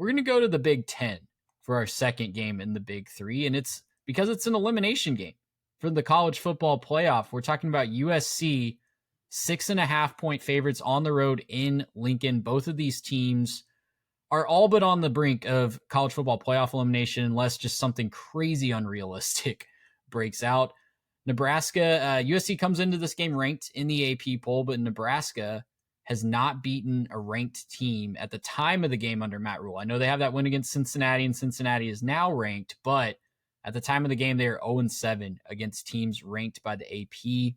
we're going to go to the Big Ten for our second game in the Big Three. And it's because it's an elimination game for the college football playoff. We're talking about USC, 6.5-point favorites on the road in Lincoln. Both of these teams are all but on the brink of college football playoff elimination unless just something crazy unrealistic breaks out. Nebraska, USC comes into this game ranked in the AP poll, but Nebraska has not beaten a ranked team at the time of the game under Matt Rule. I know they have that win against Cincinnati, and Cincinnati is now ranked, but at the time of the game, they are 0-7 against teams ranked by the AP.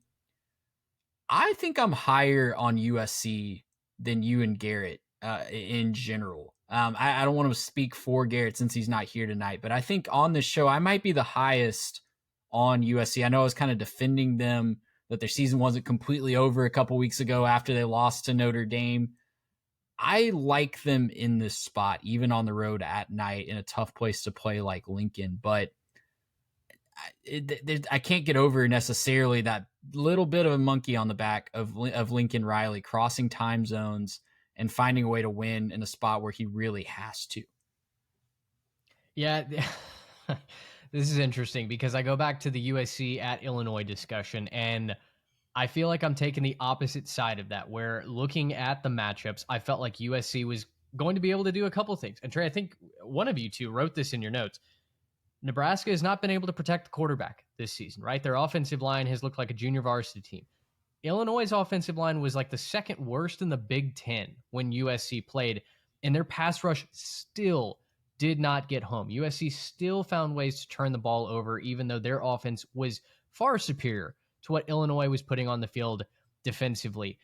I think I'm higher on USC than you and Garrett in general. I don't want to speak for Garrett since he's not here tonight, but I think on this show, I might be the highest on USC. I know I was kind of defending them, that their season wasn't completely over a couple weeks ago after they lost to Notre Dame. I like them in this spot, even on the road at night in a tough place to play like Lincoln, but I can't get over necessarily that little bit of a monkey on the back of Lincoln Riley crossing time zones and finding a way to win in a spot where he really has to. Yeah, this is interesting because I go back to the USC at Illinois discussion, and I feel like I'm taking the opposite side of that, where looking at the matchups, I felt like USC was going to be able to do a couple things. And Trey, I think one of you two wrote this in your notes. Nebraska has not been able to protect the quarterback this season, right? Their offensive line has looked like a junior varsity team. Illinois' offensive line was like the second worst in the Big Ten when USC played, and their pass rush still did not get home. USC still found ways to turn the ball over, even though their offense was far superior to what Illinois was putting on the field defensively.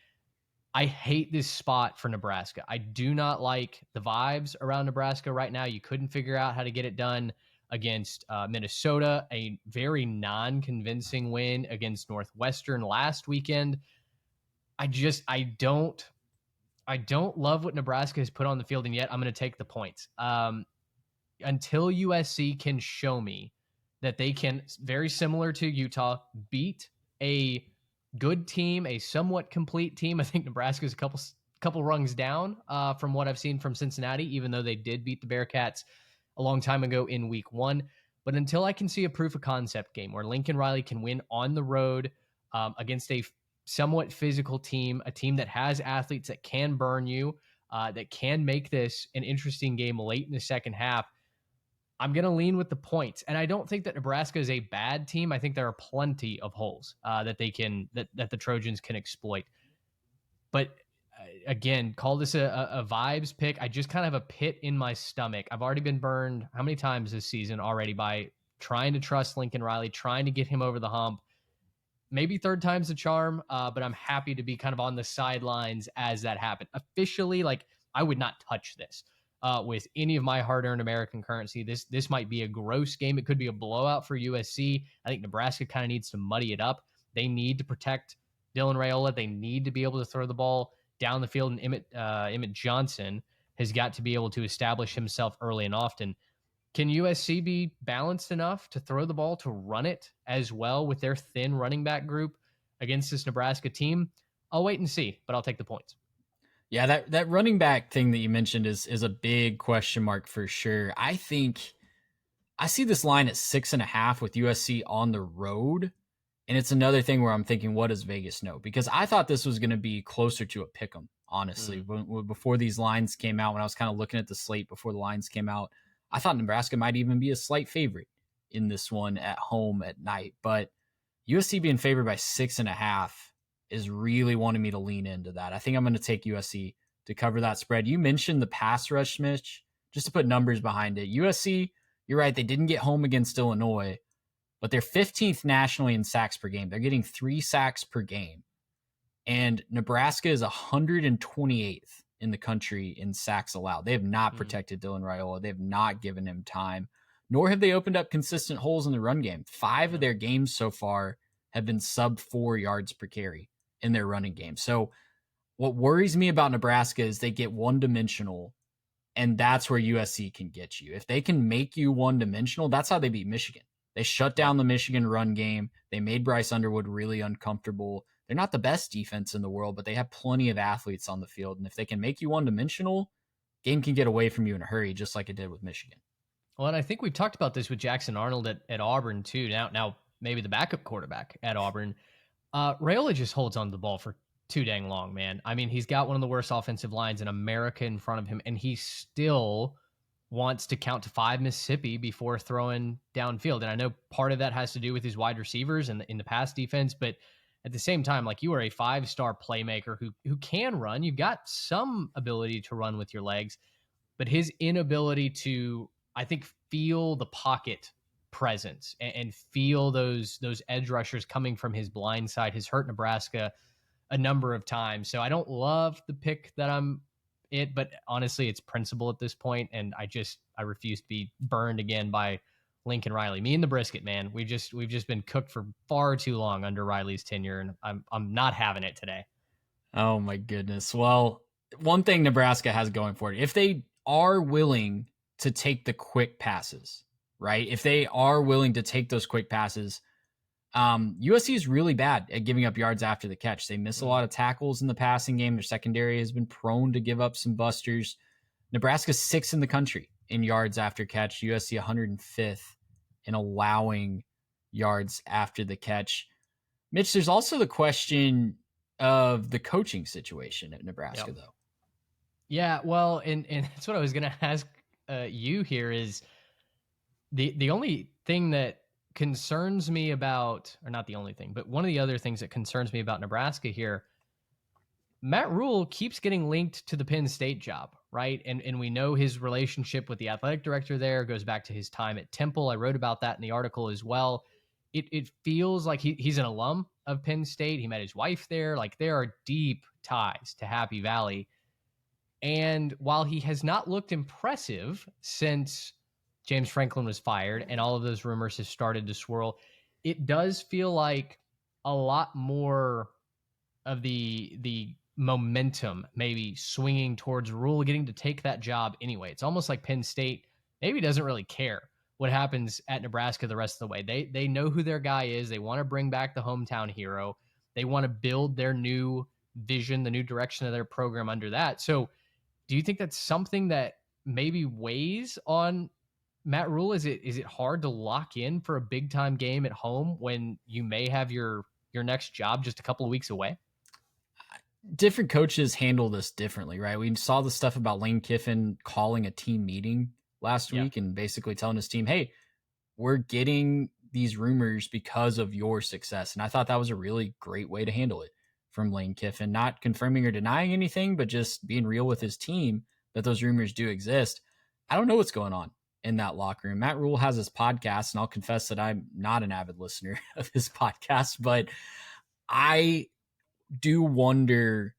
I hate this spot for Nebraska. I do not like the vibes around Nebraska right now. You couldn't figure out how to get it done against Minnesota, a very non-convincing win against Northwestern last weekend. I don't love what Nebraska has put on the field, and yet I'm going to take the points. Until USC can show me that they can, very similar to Utah, beat a good team, a somewhat complete team. I think Nebraska is a couple rungs down from what I've seen from Cincinnati, even though they did beat the Bearcats a long time ago in week 1. But until I can see a proof of concept game where Lincoln Riley can win on the road against a somewhat physical team, a team that has athletes that can burn you, that can make this an interesting game late in the second half, I'm going to lean with the points. And I don't think that Nebraska is a bad team. I think there are plenty of holes that the Trojans can exploit. But again, call this a vibes pick. I just kind of have a pit in my stomach. I've already been burned how many times this season already by trying to trust Lincoln Riley, trying to get him over the hump. Maybe third time's the charm, but I'm happy to be kind of on the sidelines as that happened. Officially, like, I would not touch this with any of my hard-earned American currency. This might be a gross game. It could be a blowout for USC. I think Nebraska kind of needs to muddy it up. They need to protect Dylan Raiola. They need to be able to throw the ball down the field, and Emmett Johnson has got to be able to establish himself early and often. Can USC be balanced enough to throw the ball, to run it as well with their thin running back group against this Nebraska team? I'll wait and see, but I'll take the points. Yeah, that running back thing that you mentioned is a big question mark for sure. I think I see this line at 6.5 with USC on the road. And it's another thing where I'm thinking, what does Vegas know? Because I thought this was going to be closer to a pick 'em, honestly. Before these lines came out, when I was kind of looking at the slate before the lines came out, I thought Nebraska might even be a slight favorite in this one at home at night. But USC being favored by 6.5 is really wanting me to lean into that. I think I'm going to take USC to cover that spread. You mentioned the pass rush, Mitch, just to put numbers behind it. USC, you're right, they didn't get home against Illinois, but they're 15th nationally in sacks per game. They're getting 3 sacks per game. And Nebraska is 128th in the country in sacks allowed. They have not protected Dylan Raiola. They have not given him time, nor have they opened up consistent holes in the run game. 5 of their games so far have been sub 4 yards per carry in their running game. So what worries me about Nebraska is they get one-dimensional, and that's where USC can get you. If they can make you one-dimensional, that's how they beat Michigan. They shut down the Michigan run game. They made Bryce Underwood really uncomfortable. They're not the best defense in the world, but they have plenty of athletes on the field. And if they can make you one-dimensional, game can get away from you in a hurry, just like it did with Michigan. Well, and I think we've talked about this with Jackson Arnold at Auburn too. Now maybe the backup quarterback at Auburn. Raiola just holds on to the ball for too dang long, man. I mean, he's got one of the worst offensive lines in America in front of him, and he still wants to count to 5 Mississippi before throwing downfield. And I know part of that has to do with his wide receivers and in the pass defense, but at the same time, like, you are a 5-star playmaker who can run. You've got some ability to run with your legs, but his inability to, I think, feel the pocket presence and feel those edge rushers coming from his blind side has hurt Nebraska a number of times. So I don't love the pick that but honestly, it's principle at this point, and I refuse to be burned again by Lincoln Riley. Me and the brisket, man. We've just been cooked for far too long under Riley's tenure, and I'm not having it today. Oh my goodness. Well, one thing Nebraska has going for it, if they are willing to take the quick passes, right? If they are willing to take those quick passes, USC is really bad at giving up yards after the catch. They miss a lot of tackles in the passing game. Their secondary has been prone to give up some busters. Nebraska's 6th in the country in yards after catch. USC 105th in allowing yards after the catch. Mitch, there's also the question of the coaching situation at Nebraska, though. Yeah, well, and that's what I was going to ask you here is the only thing that concerns me about, or not the only thing, but one of the other things that concerns me about Nebraska here, Matt Rule keeps getting linked to the Penn State job, right? And we know his relationship with the athletic director there goes back to his time at Temple. I wrote about that in the article as well. It feels like he's an alum of Penn State. He met his wife there. Like, there are deep ties to Happy Valley. And while he has not looked impressive since James Franklin was fired and all of those rumors have started to swirl, it does feel like a lot more of the momentum maybe swinging towards Rule getting to take that job anyway. It's almost like Penn State maybe doesn't really care what happens at Nebraska the rest of the way. They know who their guy is. They want to bring back the hometown hero. They want to build their new vision, the new direction of their program under that. So do you think that's something that maybe weighs on Matt Rule? Is it hard to lock in for a big time game at home when you may have your next job just a couple of weeks away? Different coaches handle this differently, right? We saw the stuff about Lane Kiffin calling a team meeting last week and basically telling his team, hey, we're getting these rumors because of your success. And I thought that was a really great way to handle it from Lane Kiffin, not confirming or denying anything, but just being real with his team that those rumors do exist. I don't know what's going on in that locker room. Matt Rule has his podcast, and I'll confess that I'm not an avid listener of his podcast, but I do wonder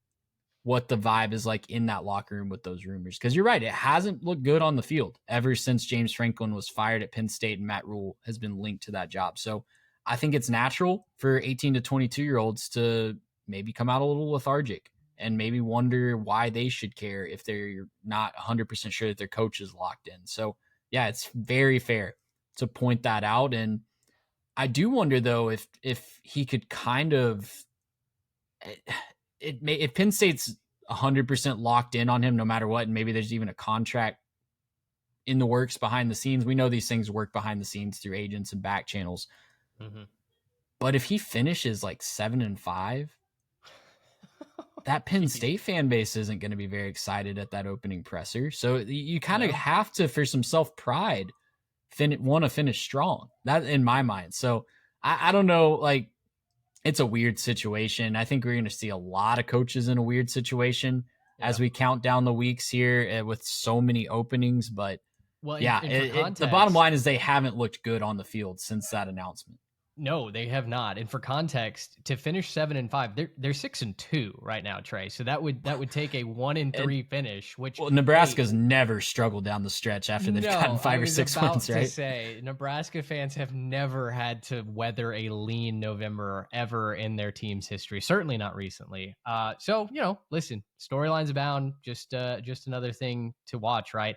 what the vibe is like in that locker room with those rumors. Because you're right, it hasn't looked good on the field ever since James Franklin was fired at Penn State and Matt Rule has been linked to that job. So I think it's natural for 18 to 22-year-olds to maybe come out a little lethargic and maybe wonder why they should care if they're not 100% sure that their coach is locked in. So yeah, it's very fair to point that out. And I do wonder, though, if he could kind of if Penn State's 100% locked in on him no matter what, and maybe there's even a contract in the works behind the scenes. We know these things work behind the scenes through agents and back channels. Mm-hmm. But if he finishes like 7-5, that Penn State fan base isn't going to be very excited at that opening presser. So you kind of have to, for some self-pride, want to finish strong. That in my mind. So I don't know, like, it's a weird situation. I think we're going to see a lot of coaches in a weird situation as we count down the weeks here with so many openings. But the bottom line is they haven't looked good on the field since that announcement. No, they have not. And for context, to finish 7-5, they're 6-2 right now, Trey. So that would take a 1-3 finish. Which Nebraska's never struggled down the stretch after they've gotten 5 or 6 wins, right? To say Nebraska fans have never had to weather a lean November ever in their team's history. Certainly not recently. So listen, storylines abound. Just another thing to watch, right?